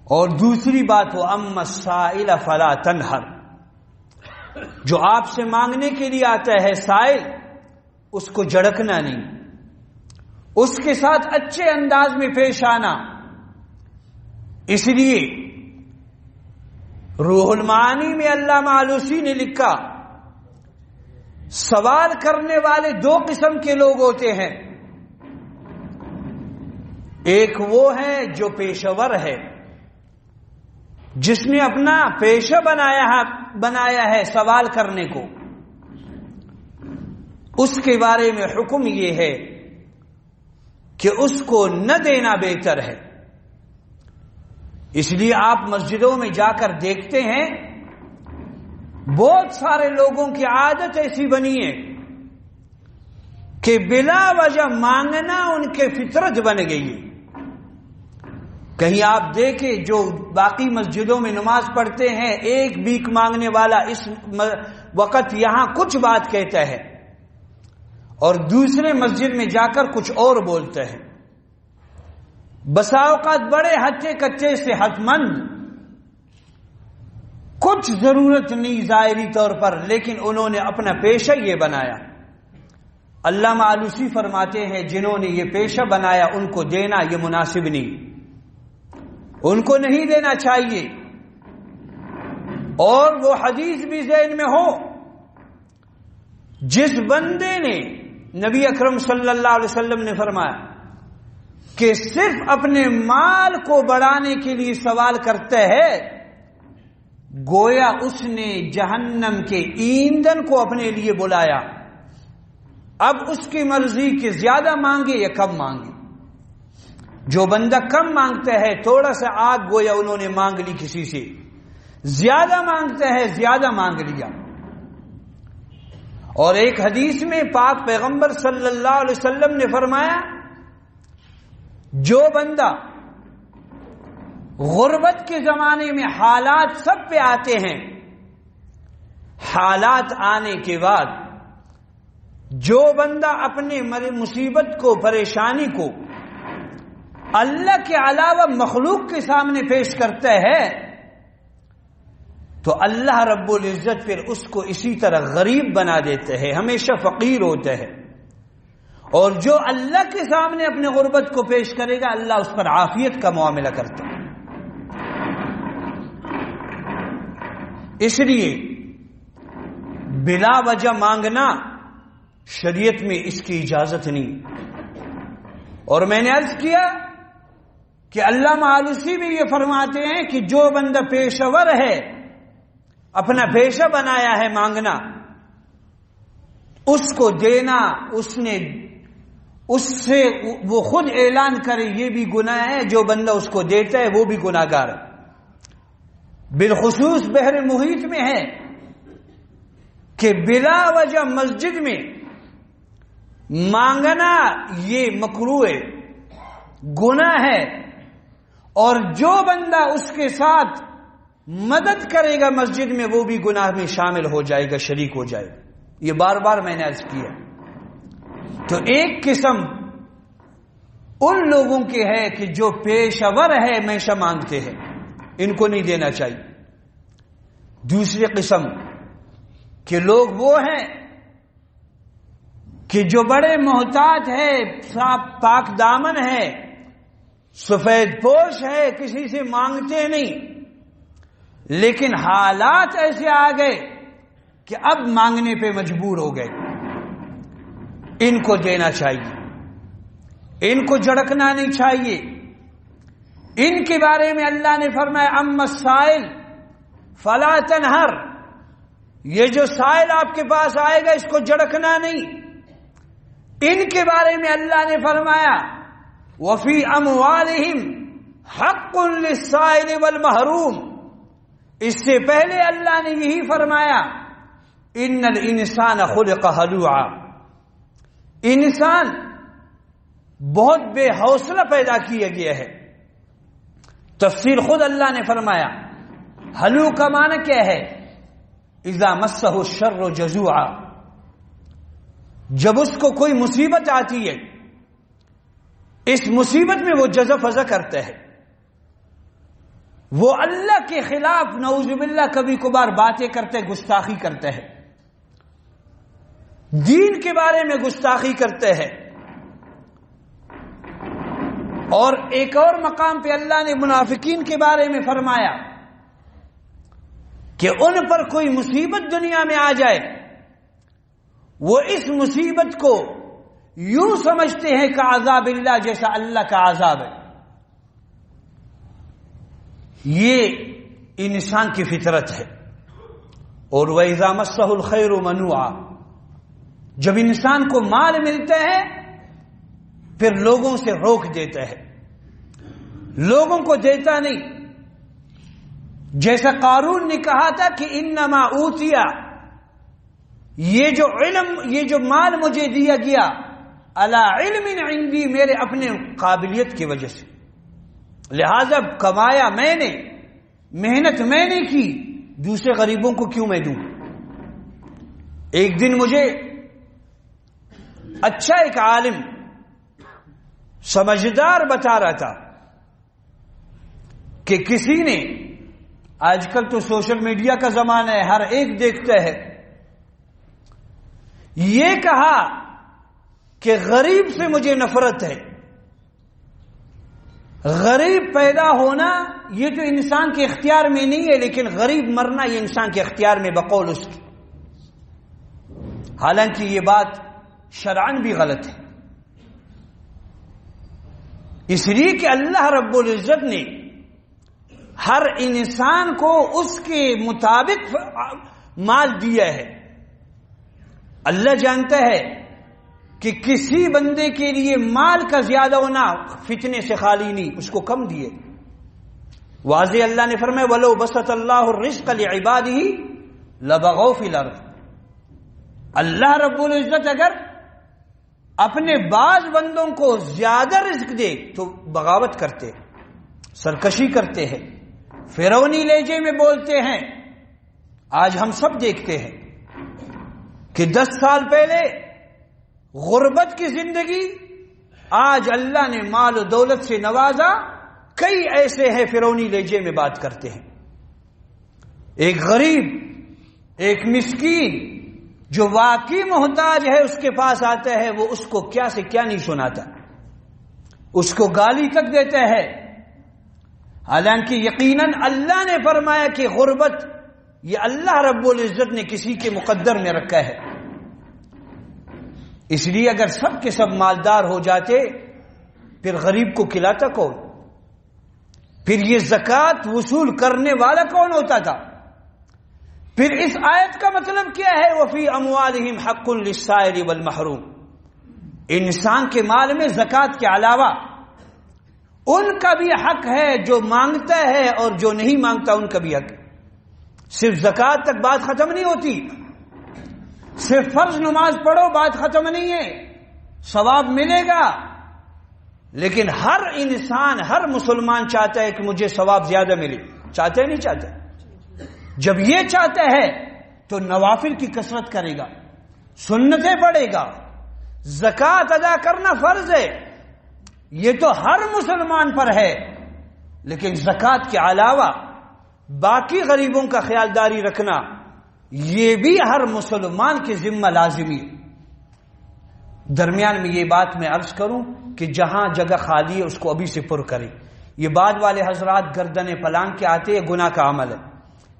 اور دوسری بات وہ اما السائل فلا تنہر، جو آپ سے مانگنے کے لیے آتا ہے سائل، اس کو جھڑکنا نہیں، اس کے ساتھ اچھے انداز میں پیش آنا۔ اس لیے روح المعانی میں علامہ آلوسی نے لکھا سوال کرنے والے دو قسم کے لوگ ہوتے ہیں، ایک وہ ہے جو پیشور ہے، جس نے اپنا پیشہ بنایا ہے سوال کرنے کو، اس کے بارے میں حکم یہ ہے کہ اس کو نہ دینا بہتر ہے۔ اس لیے آپ مسجدوں میں جا کر دیکھتے ہیں بہت سارے لوگوں کی عادت ایسی بنی ہے کہ بلا وجہ مانگنا ان کے فطرت بن گئی ہے۔ کہیں آپ دیکھیں جو باقی مسجدوں میں نماز پڑھتے ہیں، ایک بھیک مانگنے والا اس وقت یہاں کچھ بات کہتا ہے اور دوسرے مسجد میں جا کر کچھ اور بولتا ہے۔ بسا اوقات بڑے ہچے کچے صحت مند، کچھ ضرورت نہیں ظاہری طور پر، لیکن انہوں نے اپنا پیشہ یہ بنایا۔ علامہ آلوسی فرماتے ہیں جنہوں نے یہ پیشہ بنایا ان کو دینا یہ مناسب نہیں، ان کو نہیں دینا چاہیے۔ اور وہ حدیث بھی ذہن میں ہو، جس بندے نے، نبی اکرم صلی اللہ علیہ وسلم نے فرمایا کہ صرف اپنے مال کو بڑھانے کے لیے سوال کرتا ہے، گویا اس نے جہنم کے ایندھن کو اپنے لیے بلایا، اب اس کی مرضی کہ زیادہ مانگے یا کم مانگے۔ جو بندہ کم مانگتا ہے تھوڑا سا آگ گویا انہوں نے مانگ لی کسی سے، زیادہ مانگتا ہے زیادہ مانگ لیا۔ اور ایک حدیث میں پاک پیغمبر صلی اللہ علیہ وسلم نے فرمایا جو بندہ غربت کے زمانے میں حالات سب پہ آتے ہیں، حالات آنے کے بعد جو بندہ اپنے مصیبت کو، پریشانی کو اللہ کے علاوہ مخلوق کے سامنے پیش کرتا ہے تو اللہ رب العزت پھر اس کو اسی طرح غریب بنا دیتا ہے، ہمیشہ فقیر ہوتا ہے۔ اور جو اللہ کے سامنے اپنے غربت کو پیش کرے گا اللہ اس پر عافیت کا معاملہ کرتا ہے۔ اس لیے بلا وجہ مانگنا شریعت میں اس کی اجازت نہیں۔ اور میں نے عرض کیا کہ علامہ آلوسی بھی یہ فرماتے ہیں کہ جو بندہ پیشور ہے، اپنا پیشہ بنایا ہے مانگنا، اس کو دینا، اس سے وہ خود اعلان کرے یہ بھی گناہ ہے، جو بندہ اس کو دیتا ہے وہ بھی گناہگار ہے۔ بالخصوص بحر محیط میں ہے کہ بلا وجہ مسجد میں مانگنا یہ مکروہ ہے، گناہ ہے، اور جو بندہ اس کے ساتھ مدد کرے گا مسجد میں وہ بھی گناہ میں شامل ہو جائے گا، شریک ہو جائے گا۔ یہ بار بار میں نے عرض کیا۔ تو ایک قسم ان لوگوں کے ہے کہ جو پیشور ہے ہمیشہ مانگتے ہیں، ان کو نہیں دینا چاہیے۔ دوسری قسم کہ لوگ وہ ہیں کہ جو بڑے محتاط ہے، پاک دامن ہے، سفید پوش ہے، کسی سے مانگتے نہیں، لیکن حالات ایسے آ گئے کہ اب مانگنے پہ مجبور ہو گئے، ان کو دینا چاہیے، ان کو جھڑکنا نہیں چاہیے۔ ان کے بارے میں اللہ نے فرمایا اما السائل فلا تنہر، یہ جو سائل آپ کے پاس آئے گا اس کو جھڑکنا نہیں۔ ان کے بارے میں اللہ نے فرمایا وفی اموالہم حق للسائل والمحروم، اس سے پہلے اللہ نے یہی فرمایا ان الانسان خلق ہلوعا، انسان بہت بے حوصلہ پیدا کیا گیا ہے۔ تفسیر خود اللہ نے فرمایا ہلو کا معنی کیا ہے؟ اذا مسہ الشر جزوعا، جب اس کو کوئی مصیبت آتی ہے اس مصیبت میں وہ جزع فزع کرتا ہے۔ وہ اللہ کے خلاف نعوذ باللہ کبھی کبھار باتیں کرتے، گستاخی کرتے ہیں، دین کے بارے میں گستاخی کرتے ہیں. اور ایک اور مقام پہ اللہ نے منافقین کے بارے میں فرمایا کہ ان پر کوئی مصیبت دنیا میں آ جائے، وہ اس مصیبت کو یوں سمجھتے ہیں کہ عذاب اللہ جیسا اللہ کا عذاب ہے. یہ انسان کی فطرت ہے. اور وَإِذَا مَسَّهُ الْخَيْرُ مَنُوعًا، جب انسان کو مال ملتا ہے پھر لوگوں سے روک دیتا ہے، لوگوں کو دیتا نہیں. جیسا قارون نے کہا تھا کہ انما اوتیا، یہ جو علم، یہ جو مال مجھے دیا گیا، علی علم عندی، میرے اپنے قابلیت کی وجہ سے، لہذا کمایا میں نے، محنت میں نے کی، دوسرے غریبوں کو کیوں میں دوں. ایک دن مجھے اچھا ایک عالم سمجھدار بتا رہا تھا کہ کسی نے، آج کل تو سوشل میڈیا کا زمانہ ہے، ہر ایک دیکھتا ہے، یہ کہا کہ غریب سے مجھے نفرت ہے. غریب پیدا ہونا یہ تو انسان کے اختیار میں نہیں ہے، لیکن غریب مرنا یہ انسان کے اختیار میں بقول اس کی. حالانکہ یہ بات شرعاً بھی غلط ہے، اس لیے کہ اللہ رب العزت نے ہر انسان کو اس کے مطابق مال دیا ہے. اللہ جانتا ہے کہ کسی بندے کے لیے مال کا زیادہ ہونا فتنے سے خالی نہیں، اس کو کم دیے. واضح اللہ نے فرمایا وَلَوْ بَسَطَ اللَّهُ الرِّزْقَ لِعِبَادِهِ لَبَغَوْا فِي الْأَرْضِ. اللہ رب العزت اگر اپنے بعض بندوں کو زیادہ رزق دے تو بغاوت کرتے، سرکشی کرتے ہیں، فرعونی لہجے میں بولتے ہیں. آج ہم سب دیکھتے ہیں کہ 10 سال پہلے غربت کی زندگی، آج اللہ نے مال و دولت سے نوازا. کئی ایسے ہیں فرعونی لہجے میں بات کرتے ہیں. ایک غریب، ایک مسکین جو واقعی محتاج ہے اس کے پاس آتا ہے، وہ اس کو کیا سے کیا نہیں سناتا، اس کو گالی تک دیتا ہے. حالانکہ یقیناً اللہ نے فرمایا کہ غربت یہ اللہ رب العزت نے کسی کے مقدر میں رکھا ہے. اس لیے اگر سب کے سب مالدار ہو جاتے پھر غریب کو کھلاتا کون؟ پھر یہ زکوٰۃ وصول کرنے والا کون ہوتا تھا؟ پھر اس آیت کا مطلب کیا ہے؟ وَفِي أَمْوَالِهِمْ حَقٌّ لِلسَّائِلِ وَالْمَحْرُومِ. انسان کے مال میں زکوٰۃ کے علاوہ ان کا بھی حق ہے، جو مانگتا ہے اور جو نہیں مانگتا ان کا بھی حق. صرف زکوٰۃ تک بات ختم نہیں ہوتی، صرف فرض نماز پڑھو بات ختم نہیں ہے، ثواب ملے گا. لیکن ہر انسان، ہر مسلمان چاہتا ہے کہ مجھے ثواب زیادہ ملے. چاہتا ہے نہیں چاہتا؟ جب یہ چاہتا ہے تو نوافل کی کثرت کرے گا، سنتیں پڑھے گا. زکوٰۃ ادا کرنا فرض ہے، یہ تو ہر مسلمان پر ہے، لیکن زکوٰۃ کے علاوہ باقی غریبوں کا خیالداری رکھنا یہ بھی ہر مسلمان کے ذمہ لازمی ہے. درمیان میں یہ بات میں عرض کروں کہ جہاں جگہ خالی ہے اس کو ابھی سے پر کریں. یہ بعد والے حضرات گردنیں پلانگ کے آتے ہیں، گناہ کا عمل ہے،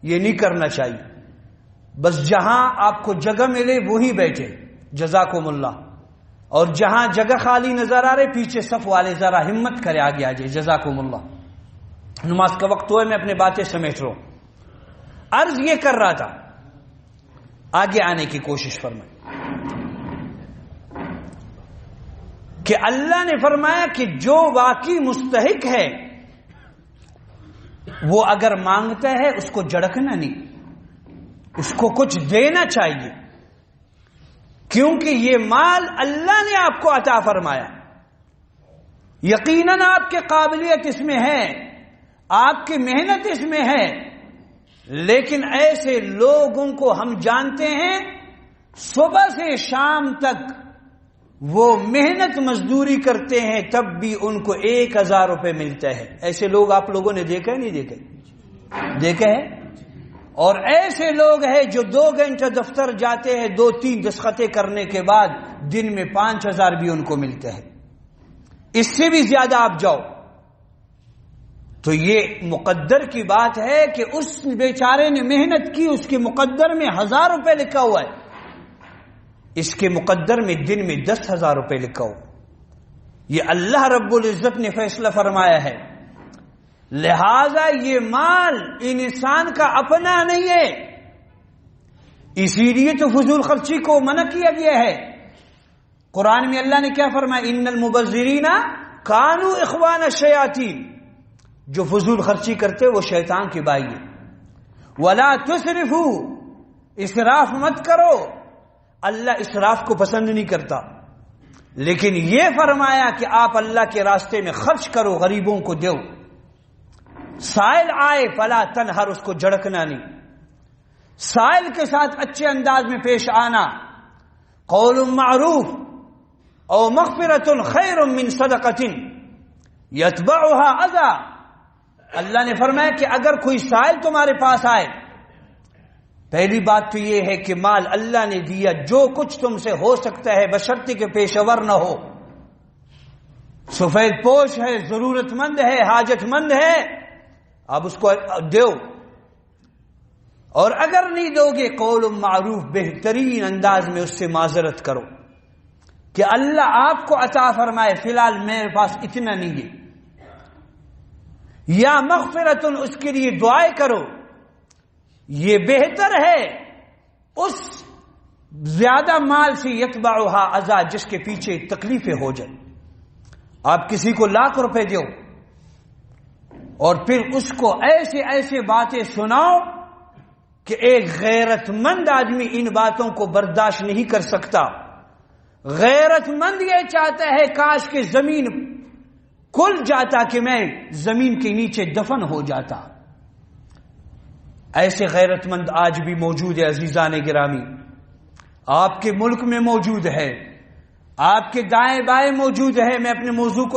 یہ نہیں کرنا چاہیے. بس جہاں آپ کو جگہ ملے وہیں بیٹھے، جزاکم اللہ. اور جہاں جگہ خالی نظر آ رہے پیچھے صف والے ذرا ہمت کرے آگے آ جائے، جزاکم اللہ. نماز کا وقت ہوئے، میں اپنے باتیں سمیٹ رہا ہوں. عرض یہ کر رہا تھا، آگے آنے کی کوشش فرمائیں کہ اللہ نے فرمایا کہ جو واقعی مستحق ہے وہ اگر مانگتا ہے اس کو جھڑکنا نہیں، اس کو کچھ دینا چاہیے، کیونکہ یہ مال اللہ نے آپ کو عطا فرمایا. یقیناً آپ کی قابلیت اس میں ہے، آپ کی محنت اس میں ہے، لیکن ایسے لوگوں کو ہم جانتے ہیں صبح سے شام تک وہ محنت مزدوری کرتے ہیں، تب بھی ان کو 1000 روپے ملتا ہے. ایسے لوگ آپ لوگوں نے دیکھا نہیں دیکھا؟ دیکھے ہے؟ اور ایسے لوگ ہیں جو 2 گھنٹے دفتر جاتے ہیں، 2-3 دستخطیں کرنے کے بعد دن میں 5,000 بھی ان کو ملتے ہیں، اس سے بھی زیادہ آپ جاؤ۔ تو یہ مقدر کی بات ہے کہ اس بیچارے نے محنت کی، اس کے مقدر میں 1,000 روپے لکھا ہوا ہے، اس کے مقدر میں دن میں 10,000 روپے لکھا ہوا۔ یہ اللہ رب العزت نے فیصلہ فرمایا ہے، لہذا یہ مال انسان کا اپنا نہیں ہے، اسی لیے تو فضول خرچی کو منع کیا گیا ہے۔ قرآن میں اللہ نے کیا فرمایا؟ ان المبذرین کانوا اخوان الشیاطین، جو فضول خرچی کرتے وہ شیطان کی بھائی ہے۔ ولا تسرفوا، اسراف مت کرو، اللہ اسراف کو پسند نہیں کرتا، لیکن یہ فرمایا کہ آپ اللہ کے راستے میں خرچ کرو، غریبوں کو دو۔ سائل آئے فلا تنہر، اس کو جھڑکنا نہیں، سائل کے ساتھ اچھے انداز میں پیش آنا۔ قول معروف او مغفرۃ خیر من صدقۃ یتبعها اذی، اللہ نے فرمایا کہ اگر کوئی سائل تمہارے پاس آئے، پہلی بات تو یہ ہے کہ مال اللہ نے دیا، جو کچھ تم سے ہو سکتا ہے بشرطے کہ پیشور نہ ہو، سفید پوش ہے، ضرورت مند ہے، حاجت مند ہے، اب اس کو دو، اور اگر نہیں دو گے قول معروف، بہترین انداز میں اس سے معذرت کرو کہ اللہ آپ کو عطا فرمائے، فی الحال میرے پاس اتنا نہیں ہے، یا مغفرت، اس کے لیے دعائیں کرو، یہ بہتر ہے اس زیادہ مال سے یتبعها اذی، جس کے پیچھے تکلیفیں ہو جائیں۔ آپ کسی کو 1,00,000 روپے دو اور پھر اس کو ایسے ایسے باتیں سناؤ کہ ایک غیرت مند آدمی ان باتوں کو برداشت نہیں کر سکتا۔ غیرت مند یہ چاہتا ہے کاش کہ زمین کھل جاتا کہ میں زمین کے نیچے دفن ہو جاتا۔ ایسے غیرت مند آج بھی موجود ہے عزیزان گرامی، آپ کے ملک میں موجود ہے، آپ کے دائیں بائیں موجود ہے۔ میں اپنے موضوع کو